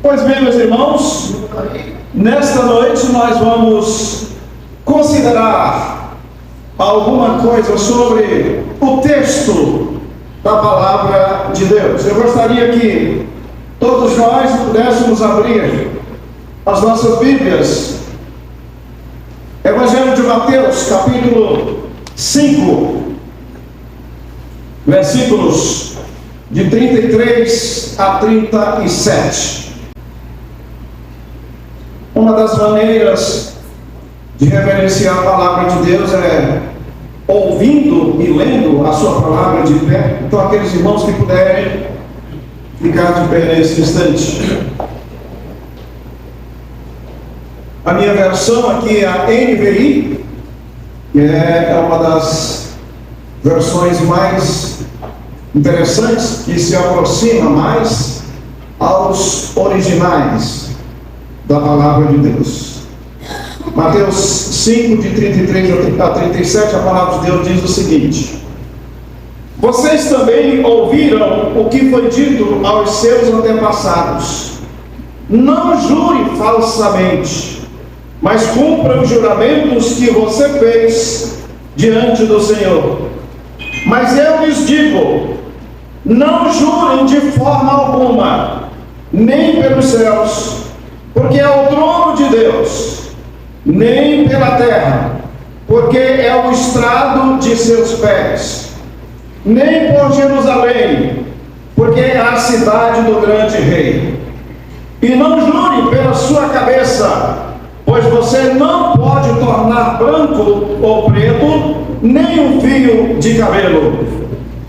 Pois bem, meus irmãos, nesta noite nós vamos considerar alguma coisa sobre o texto da palavra de Deus. Eu gostaria que todos nós pudéssemos abrir as nossas Bíblias. Evangelho de Mateus, capítulo 5, versículos de 33 a 37. Uma das maneiras de reverenciar a palavra de Deus é ouvindo e lendo a sua palavra de pé. Então, aqueles irmãos que puderem ficar de pé nesse instante. A minha versão aqui é a NVI, que é uma das versões mais interessantes, que se aproxima mais aos originais da palavra de Deus. Mateus 5, de 33 a 37, a palavra de Deus diz o seguinte: vocês também ouviram o que foi dito aos seus antepassados: não jure falsamente, mas cumpra os juramentos que você fez diante do Senhor. Mas eu lhes digo, não jurem de forma alguma, nem pelos céus, porque é o trono de Deus, nem pela terra, porque é o estrado de seus pés, nem por Jerusalém, porque é a cidade do grande rei. E não jure pela sua cabeça, pois você não pode tornar branco ou preto nem um fio de cabelo.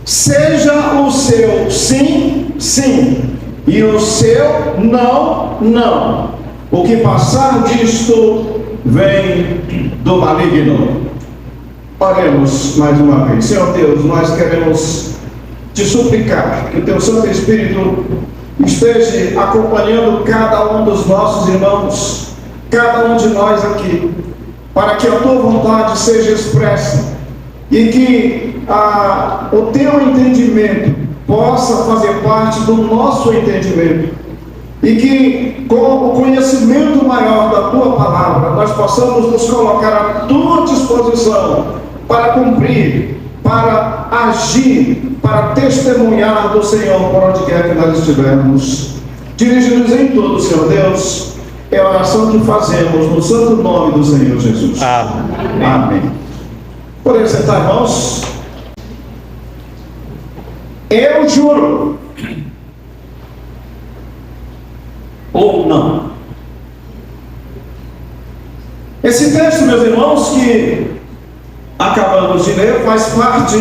Seja o seu sim, sim, e o seu não, não. O que passar disto vem do maligno. Oremos mais uma vez. Senhor Deus, nós queremos te suplicar que o teu Santo Espírito esteja acompanhando cada um dos nossos irmãos, cada um de nós aqui, para que a tua vontade seja expressa e que o teu entendimento possa fazer parte do nosso entendimento, e que com o conhecimento maior da tua palavra nós possamos nos colocar à tua disposição para cumprir, para agir, para testemunhar do Senhor por onde quer que nós estivermos. Dirige-nos em tudo, Senhor Deus. É a oração que fazemos no santo nome do Senhor Jesus. Amém. Amém. Podem sentar, irmãos? Eu juro, ou não. Esse texto, meus irmãos, que acabamos de ler, faz parte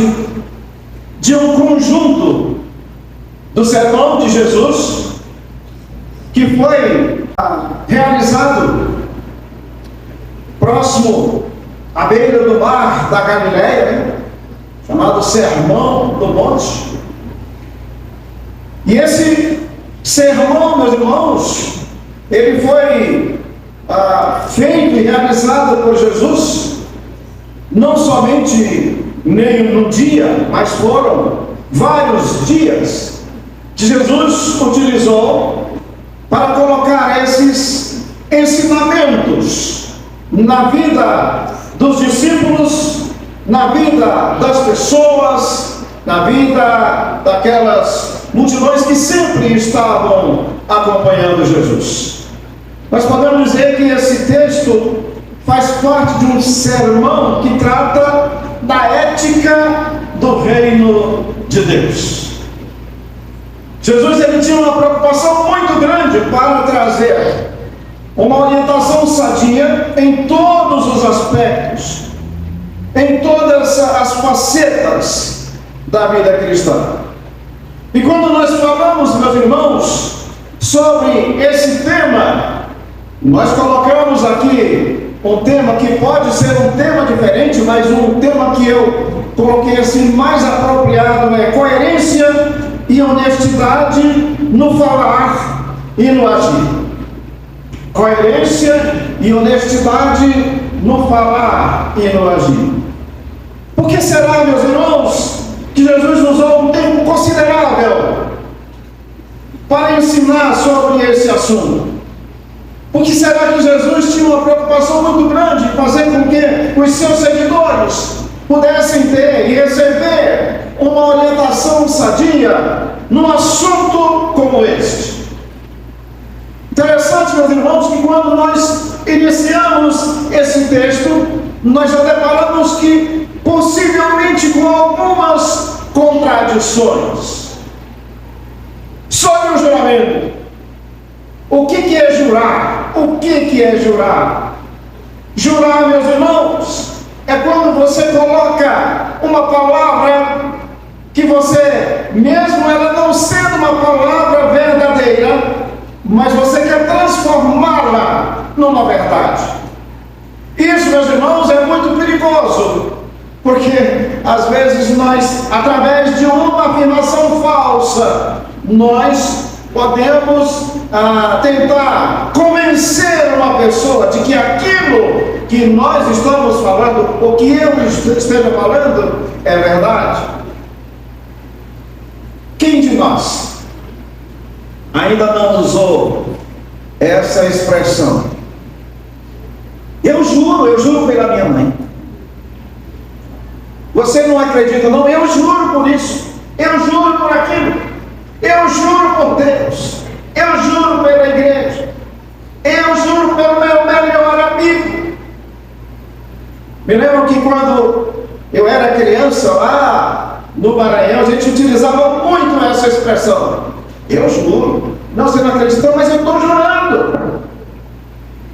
de um conjunto do sermão de Jesus, que foi realizado próximo à beira do mar da Galileia, chamado Sermão do Monte. E esse sermão, meus irmãos, ele foi feito e realizado por Jesus, não somente nem no dia, mas foram vários dias que Jesus utilizou para colocar esses ensinamentos na vida dos discípulos, na vida das pessoas, na vida daquelas multidões que sempre estavam acompanhando Jesus. Nós podemos dizer que esse texto faz parte de um sermão que trata da ética do reino de Deus. Jesus, ele tinha uma preocupação muito grande para trazer uma orientação sadia em todos os aspectos, em todas as facetas da vida cristã. E quando nós falamos, meus irmãos, sobre esse tema, nós colocamos aqui um tema que pode ser um tema diferente, mas um tema que eu coloquei assim mais apropriado é coerência e honestidade no falar e no agir. Coerência e honestidade no falar e no agir. Por que será, meus irmãos, que Jesus usou um tempo considerável para ensinar sobre esse assunto? Porque será que Jesus tinha uma preocupação muito grande em fazer com que os seus seguidores pudessem ter e receber uma orientação sadia num assunto como este? Interessante, meus irmãos, que quando nós iniciamos esse texto, nós já deparamos que possivelmente com algumas contradições sobre o juramento. O que é jurar? O que é jurar? Jurar, meus irmãos, é quando você coloca uma palavra que você, mesmo ela não sendo uma palavra verdadeira, mas você quer transformá-la numa verdade. Isso, meus irmãos, é muito perigoso, porque às vezes nós, através de uma afirmação falsa, nós podemos tentar convencer uma pessoa de que aquilo que nós estamos falando, ou que eu esteja falando, é verdade. Quem de nós ainda não usou essa expressão? Eu juro pela minha mãe. Você não acredita, não? Eu juro por isso, eu juro por aquilo, eu juro por Deus, eu juro pela igreja, eu juro pelo meu melhor amigo. Me lembro que quando eu era criança, lá no Maranhão, a gente utilizava muito essa expressão. Eu juro. Não, você não acredita, mas eu estou jurando.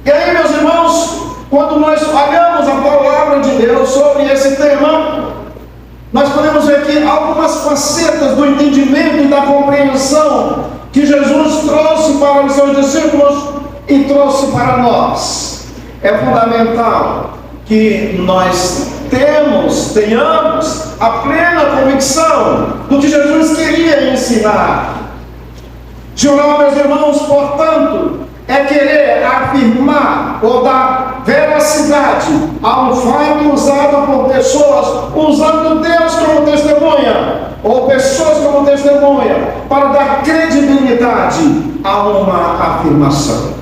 E aí, meus irmãos, quando nós olhamos a palavra de Deus sobre esse tema, nós podemos ver aqui algumas facetas do entendimento e da compreensão que Jesus trouxe para os seus discípulos e trouxe para nós. É fundamental que nós tenhamos a plena convicção do que Jesus queria ensinar. Jurar, meus irmãos, portanto, é querer afirmar ou dar veracidade a um fato usado por pessoas, usando Deus como testemunha, ou pessoas como testemunha, para dar credibilidade a uma afirmação.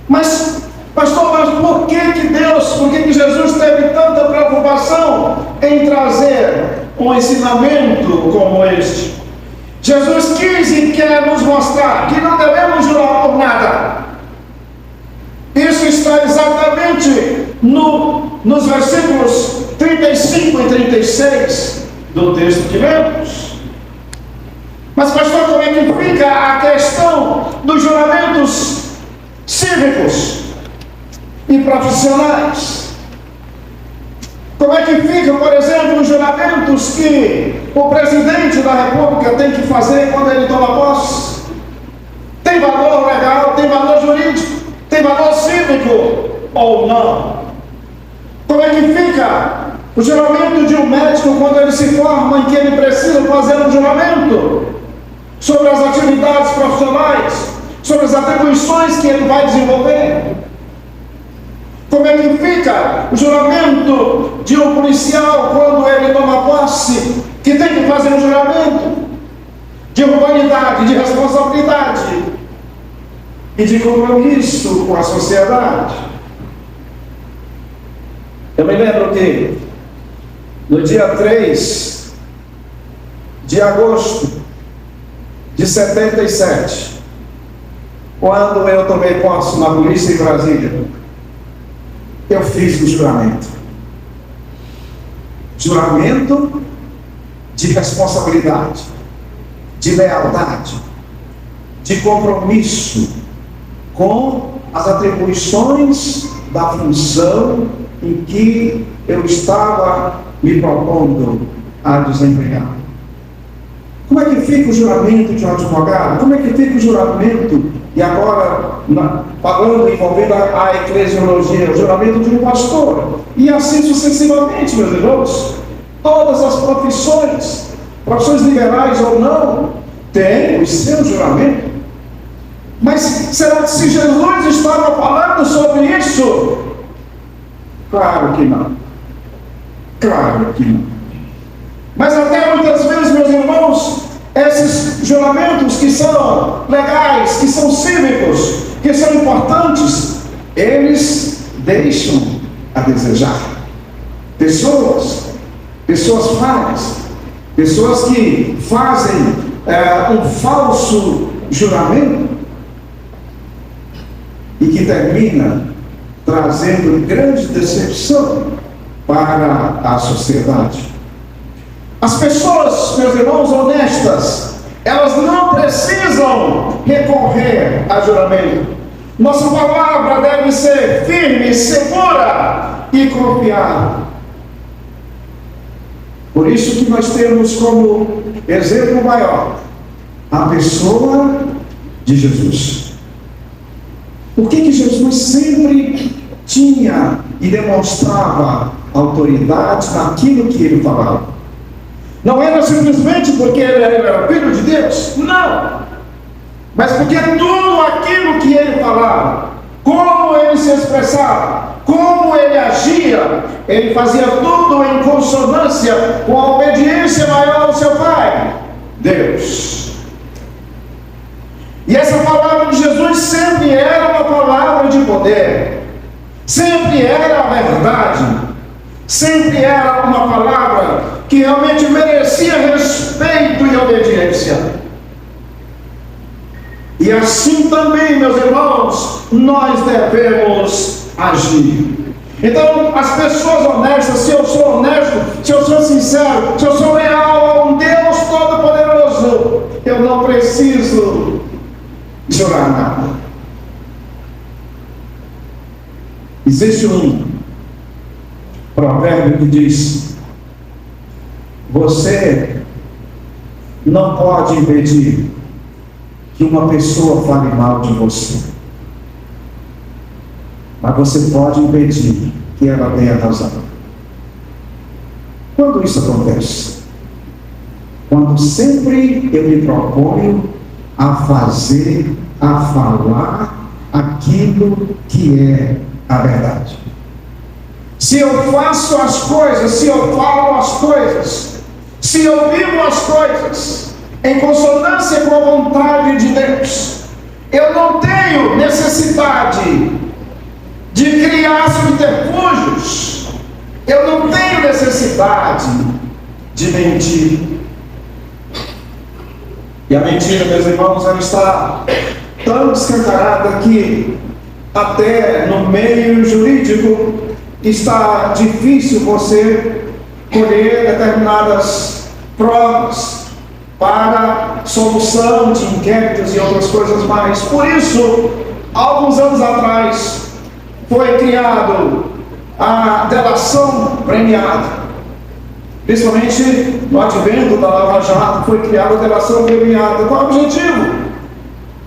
Mas, pastor, por que Jesus teve tanta preocupação em trazer um ensinamento como este? Jesus quis e quer nos mostrar que não devemos jurar por nada. Isso está exatamente nos versículos 35 e 36 do texto que lemos. Mas, pastor, como é que fica a questão dos juramentos cívicos e profissionais? Como é que fica, por exemplo, os juramentos que o presidente da República tem que fazer quando ele toma posse? Tem valor legal, tem valor jurídico, tem valor cívico ou não? Como é que fica o juramento de um médico quando ele se forma, em que ele precisa fazer um juramento sobre as atividades profissionais, sobre as atribuições que ele vai desenvolver? Como é que fica o juramento de um policial quando ele toma posse, que tem que fazer um juramento de humanidade, de responsabilidade e de compromisso com a sociedade? Eu me lembro que no dia 3 de agosto de 77, quando eu tomei posse na polícia em Brasília, eu fiz o juramento. Juramento de responsabilidade, de lealdade, de compromisso com as atribuições da função em que eu estava me propondo a desempenhar. Como é que fica o juramento de um advogado? Como é que fica o juramento, e agora falando, envolvendo a eclesiologia, o juramento de um pastor? E assim sucessivamente, meus irmãos. Todas as profissões liberais ou não, têm o seu juramento. Mas será que se Jesus estava falando sobre isso? Claro que não. Claro que não. Mas até muitas vezes, meus irmãos, Esses juramentos que são legais, que são cívicos, que são importantes, eles deixam a desejar. Pessoas falhas, pessoas que fazem um falso juramento e que termina trazendo grande decepção para a sociedade. As pessoas, meus irmãos, honestas, elas não precisam recorrer a juramento. Nossa palavra deve ser firme, segura e confiável. Por isso que nós temos como exemplo maior a pessoa de Jesus. Por que Jesus sempre tinha e demonstrava autoridade naquilo que ele falava? Não era simplesmente porque ele era filho de Deus, não. Mas porque tudo aquilo que ele falava, como ele se expressava, como ele agia, ele fazia tudo em consonância com a obediência maior ao seu Pai, Deus. E essa palavra de Jesus sempre era uma palavra de poder, sempre era a verdade, sempre era uma palavra que realmente merecia respeito e obediência. E assim também, meus irmãos, nós devemos agir. Então, as pessoas honestas, se eu sou honesto, se eu sou sincero, se eu sou leal a um Deus Todo-Poderoso, eu não preciso jurar nada. Existe um provérbio que diz: você não pode impedir que uma pessoa fale mal de você, mas você pode impedir que ela tenha razão. Quando isso acontece? Quando sempre eu me proponho a fazer, a falar aquilo que é a verdade. Se eu faço as coisas, se eu falo as coisas, se eu vivo as coisas em consonância com a vontade de Deus, eu não tenho necessidade de criar subterfúgios, eu não tenho necessidade de mentir. E a mentira, meus irmãos, ela está tão escancarada que até no meio jurídico está difícil você colher determinadas provas para solução de inquéritos e outras coisas mais. Por isso, alguns anos atrás, foi criado a delação premiada. Principalmente no advento da Lava Jato, foi criada a delação premiada. Qual é o objetivo?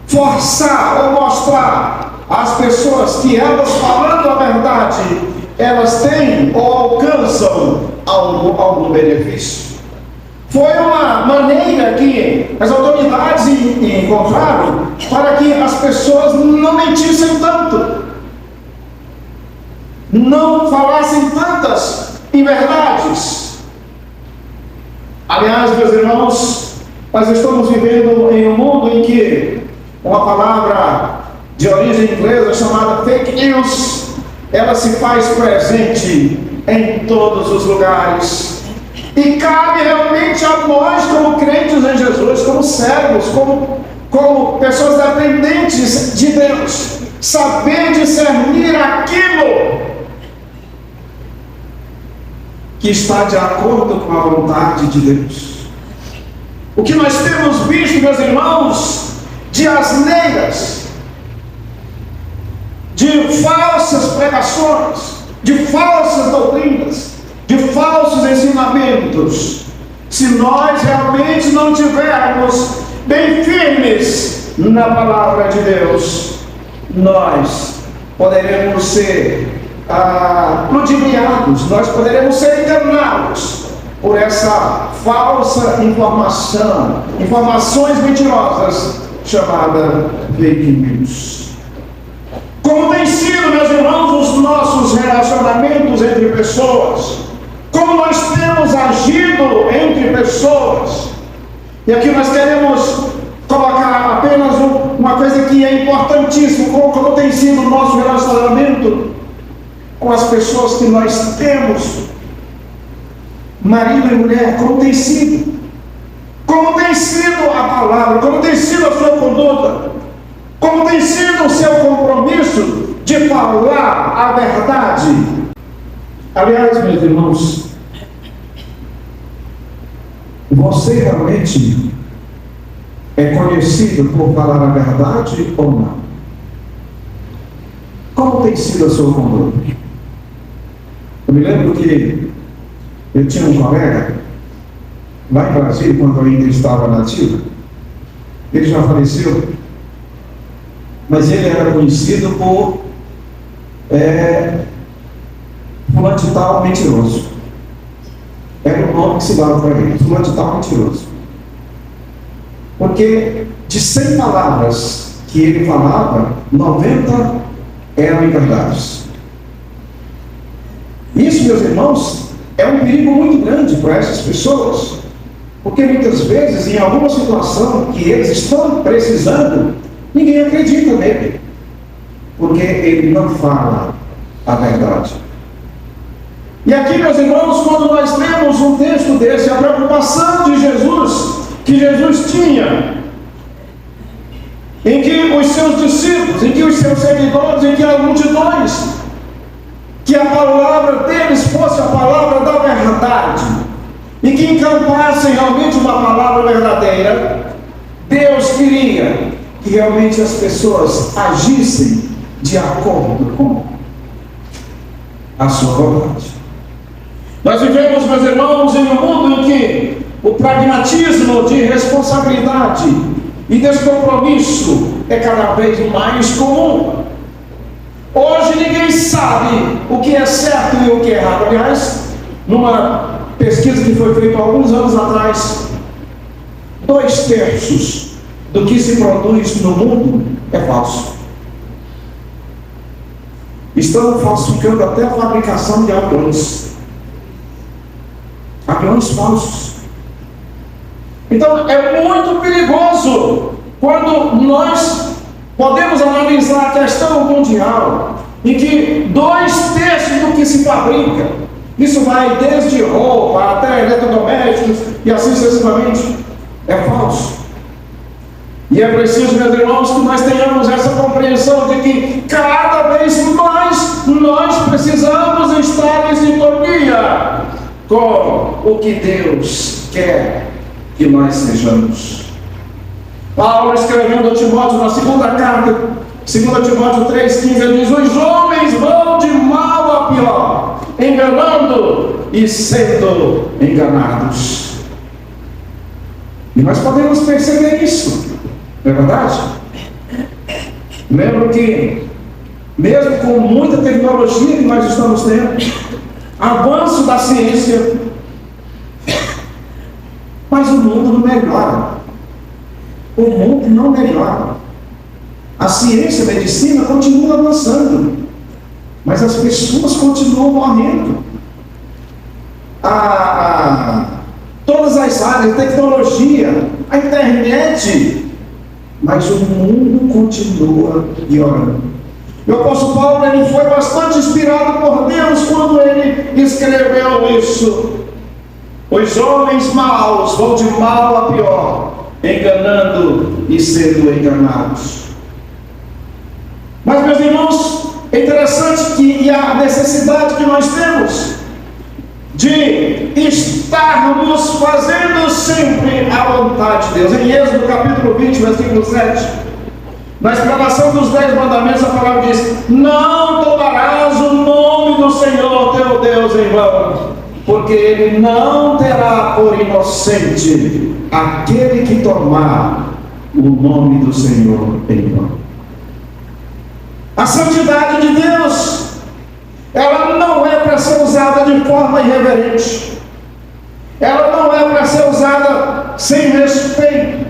Forçar ou mostrar às pessoas que elas, falando a verdade, elas têm ou alcançam algum benefício. Foi uma maneira que as autoridades encontraram para que as pessoas não mentissem tanto, não falassem tantas inverdades. Aliás, meus irmãos, nós estamos vivendo em um mundo em que uma palavra de origem inglesa chamada fake news, ela se faz presente em todos os lugares. E cabe realmente a nós, como crentes em Jesus, como servos, como pessoas dependentes de Deus, saber discernir aquilo que está de acordo com a vontade de Deus. O que nós temos visto, meus irmãos, de asneiras, de falsas pregações, de falsas doutrinas, de falsos ensinamentos, se nós realmente não tivermos bem firmes na palavra de Deus, nós poderemos ser ludibriados, nós poderemos ser enganados por essa falsa informação, informações mentirosas, chamada fake news. Como tem sido, meus irmãos, os nossos relacionamentos entre pessoas, como nós temos agido entre pessoas. E aqui nós queremos colocar apenas uma coisa que é importantíssima, como tem sido o nosso relacionamento com as pessoas que nós temos, marido e mulher, como tem sido a palavra, como tem sido a sua conduta, como tem sido o seu compromisso de falar a verdade. Aliás, meus irmãos, você realmente é conhecido por falar a verdade ou não? Como tem sido a sua conduta? Eu me lembro que eu tinha um colega lá em Brasília, quando eu ainda estava nativo. Ele já faleceu, mas ele era conhecido por fulano de tal mentiroso. Era o nome que se dava para ele, fulano de tal mentiroso. Porque de 100 palavras que ele falava, 90 eram inverdades. Isso, meus irmãos, é um perigo muito grande para essas pessoas, porque muitas vezes, em alguma situação que eles estão precisando, ninguém acredita nele, porque ele não fala a verdade. E aqui, meus irmãos, quando nós temos um texto desse, a preocupação de Jesus, que Jesus tinha, em que os seus discípulos, em que os seus seguidores, em que as multidões, que a palavra deles fosse a palavra da verdade, e que encampassem realmente uma palavra verdadeira. Deus queria que realmente as pessoas agissem de acordo com a sua vontade. Nós vivemos, meus irmãos, em um mundo em que o pragmatismo de responsabilidade e descompromisso é cada vez mais comum. Hoje ninguém sabe o que é certo e o que é errado. Aliás, numa pesquisa que foi feita há alguns anos atrás, 2/3 do que se produz no mundo é falso. Estão falsificando até a fabricação de aviões falsos. Então é muito perigoso quando nós podemos analisar a questão mundial, em que 2/3 do que se fabrica, isso vai desde roupa até eletrodomésticos e assim sucessivamente, é falso. E é preciso, meus irmãos, que nós tenhamos essa compreensão de que cada vez mais nós precisamos estar em sintonia com o que Deus quer que nós sejamos. Paulo, escrevendo a Timóteo na segunda carta, 2 Timóteo 3,15, ele diz: os homens vão de mal a pior, enganando e sendo enganados. E nós podemos perceber isso, não é verdade? Lembro que, mesmo com muita tecnologia que nós estamos tendo, avanço da ciência, mas o mundo não melhora. O mundo não melhora. A ciência, a medicina continua avançando, mas as pessoas continuam morrendo. Todas as áreas, a tecnologia, a internet, mas o mundo continua piorando. E o apóstolo Paulo, ele foi bastante inspirado por Deus quando ele escreveu isso. Os homens maus vão de mal a pior, enganando e sendo enganados. Mas, meus irmãos, é interessante que a necessidade que nós temos de estarmos fazendo sempre a vontade de Deus. Em Êxodo capítulo 20, versículo 7, na explanação dos 10 mandamentos, a palavra diz: não tomarás o nome do Senhor teu Deus em vão, porque Ele não terá por inocente aquele que tomar o nome do Senhor em vão. A santidade de Deus, ela não é para ser usada de forma irreverente, ela não é para ser usada sem respeito,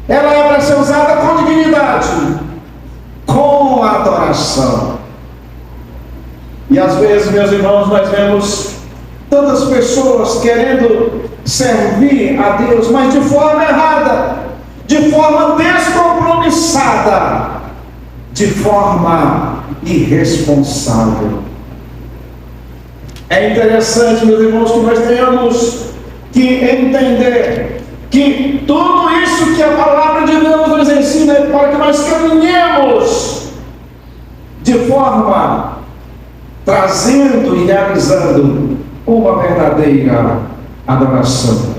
ela é para ser usada com dignidade, com adoração. E às vezes, meus irmãos, nós vemos tantas pessoas querendo servir a Deus, mas de forma errada, de forma descompromissada, de forma irresponsável. É interessante, meus irmãos, que nós tenhamos que entender que tudo isso que a palavra de Deus nos ensina é para que nós caminhemos de forma trazendo e realizando uma verdadeira adoração.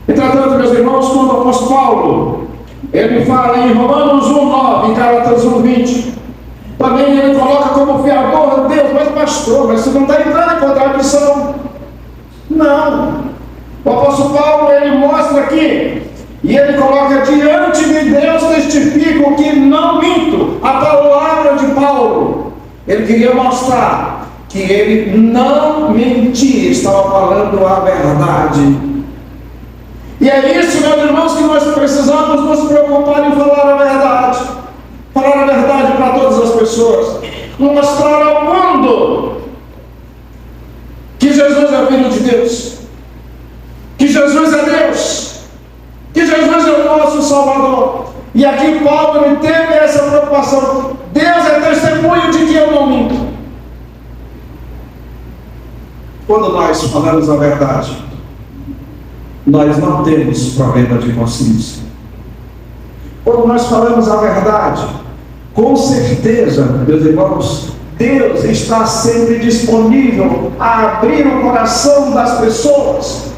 Entretanto, meus irmãos, quando o apóstolo Paulo, ele fala em Romanos 1:9, em Gálatas 1:20, também ele coloca como fiador de Deus, mas pastor, mas você não está entrando em contradição. Não. O apóstolo Paulo, ele mostra aqui, e ele coloca diante de Deus, testifico que não minto, a palavra de Paulo. Ele queria mostrar que ele não mentia, estava falando a verdade. E é isso, meus irmãos, que nós precisamos nos preocupar em falar a verdade. Falar a verdade para todas as pessoas. Mostrar ao mundo que Jesus é o Filho de Deus. Que Jesus é Deus. Que Jesus é o nosso Salvador. E aqui Paulo ele teve essa preocupação. Deus é testemunho de que eu não minto. Quando nós falamos a verdade, nós não temos problema de consciência. Quando nós falamos a verdade, com certeza, meus irmãos, Deus está sempre disponível a abrir o coração das pessoas.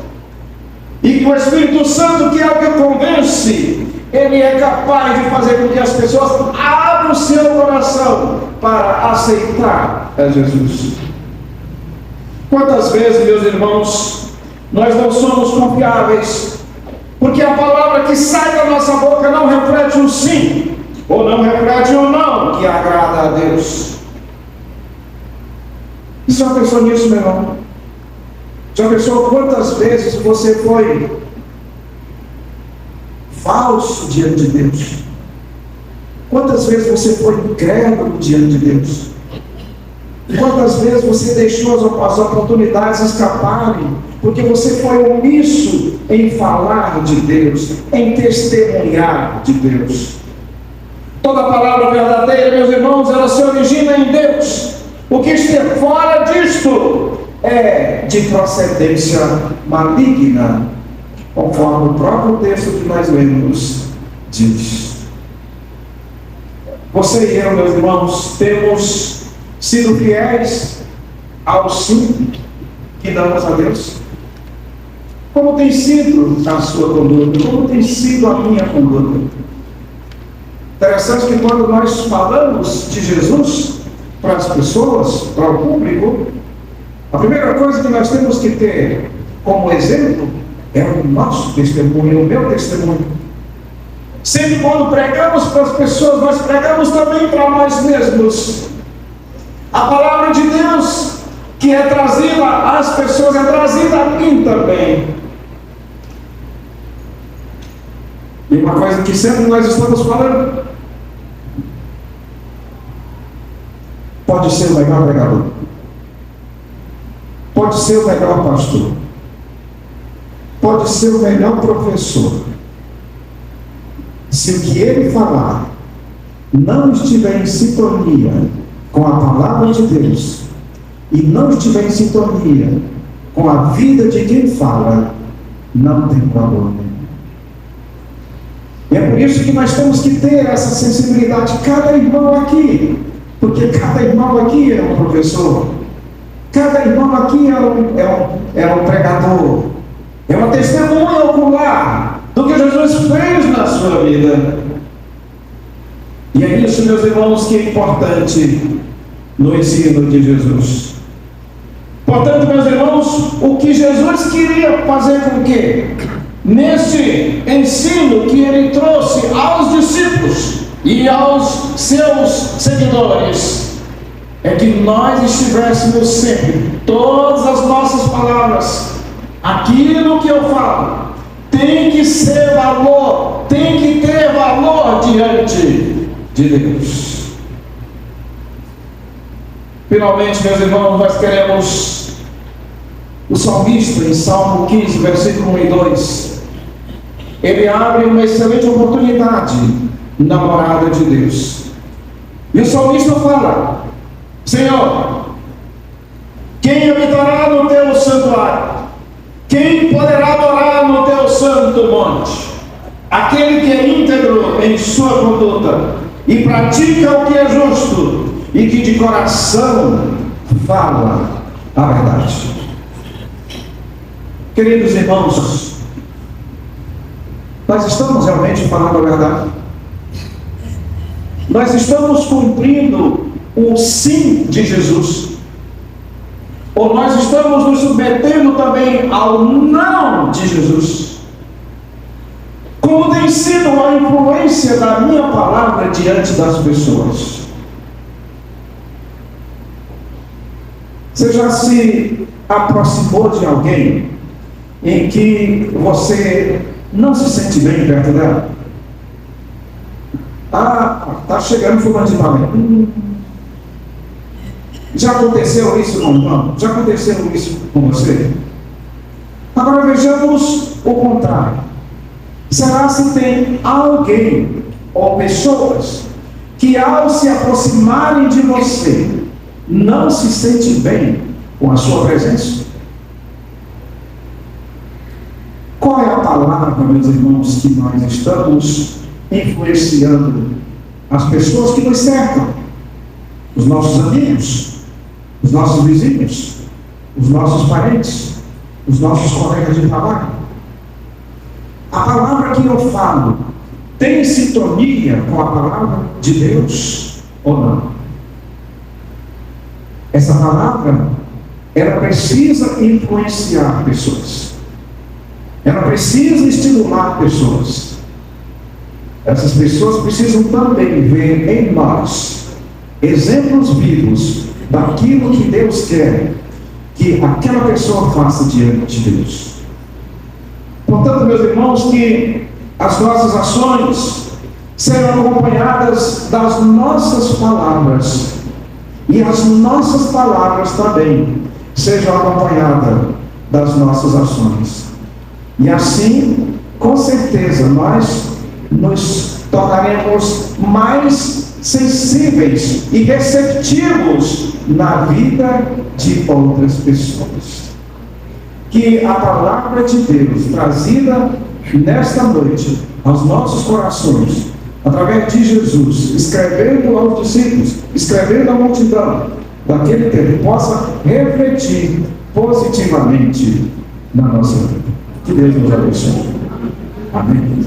E que o Espírito Santo, que é o que convence, ele é capaz de fazer com que as pessoas abram o seu coração para aceitar a Jesus. Quantas vezes, meus irmãos, nós não somos confiáveis, porque a palavra que sai da nossa boca não reflete um sim, ou não reflete um não, que agrada a Deus. E já pensou nisso, meu irmão? Já pensou quantas vezes você foi falso diante de Deus? Quantas vezes você foi incrédulo diante de Deus? Quantas vezes você deixou as oportunidades escaparem, porque você foi omisso em falar de Deus, em testemunhar de Deus? Toda palavra verdadeira, meus irmãos, ela se origina em Deus. O que estiver fora disto é de procedência maligna, conforme o próprio texto que nós lemos diz. Você e eu, meus irmãos, temos sido fiéis ao sim que damos a Deus? Como tem sido a sua conduta? Como tem sido a minha conduta? Interessante que quando nós falamos de Jesus para as pessoas, para o público, a primeira coisa que nós temos que ter como exemplo é o nosso testemunho, o meu testemunho. Sempre quando pregamos para as pessoas, nós pregamos também para nós mesmos. A palavra de Deus que é trazida às pessoas, é trazida a mim também. E uma coisa que sempre nós estamos falando, pode ser o melhor pregador, pode ser o melhor pastor, pode ser o melhor professor. Se o que ele falar não estiver em sintonia com a palavra de Deus e não estiver em sintonia com a vida de quem fala, não tem valor nenhum. E é por isso que nós temos que ter essa sensibilidade, cada irmão aqui, porque cada irmão aqui é um professor, cada irmão aqui é um pregador, é uma testemunha ocular do que Jesus fez na sua vida. E é isso, meus irmãos, que é importante no ensino de Jesus. Portanto, meus irmãos, o que Jesus queria fazer com que, nesse ensino que ele trouxe aos discípulos e aos seus seguidores, é que nós estivéssemos sempre, todas as nossas palavras, aquilo que eu falo, tem que ser valor, tem que ter valor diante de Deus. Finalmente, meus irmãos, nós queremos O salmista, em Salmo 15, versículo 1 e 2, ele abre uma excelente oportunidade na morada de Deus. E o salmista fala: Senhor, quem habitará no teu santuário? Quem poderá adorar no teu santo monte? Aquele que é íntegro em sua conduta e pratica o que é justo e que de coração fala a verdade. Queridos irmãos, nós estamos realmente falando a verdade? Nós estamos cumprindo o sim de Jesus? Ou nós estamos nos submetendo também ao não de Jesus? Como tem sido a influência da minha palavra diante das pessoas? Você já se aproximou de alguém em que você não se sente bem perto dela? Está chegando fulano de tal. Já aconteceu isso com o irmão? Já aconteceu isso com você? Agora vejamos o contrário. Será se tem alguém ou pessoas que ao se aproximarem de você não se sente bem com a sua presença? Qual é a palavra, meus irmãos, que nós estamos influenciando as pessoas que nos cercam? Os nossos amigos, os nossos vizinhos, os nossos parentes, os nossos colegas de trabalho. A palavra que eu falo tem sintonia com a palavra de Deus ou não? Essa palavra, ela precisa influenciar pessoas. Ela precisa estimular pessoas. Essas pessoas precisam também ver em nós exemplos vivos daquilo que Deus quer que aquela pessoa faça diante de Deus. Portanto, meus irmãos, que as nossas ações serão acompanhadas das nossas palavras, e as nossas palavras também sejam acompanhadas das nossas ações. E assim, com certeza, nós nos tornaremos mais sensíveis e receptivos na vida de outras pessoas. Que a palavra de Deus trazida nesta noite aos nossos corações, através de Jesus, escrevendo aos discípulos, escrevendo à multidão daquele tempo, possa refletir positivamente na nossa vida. Que Deus nos abençoe. Amém.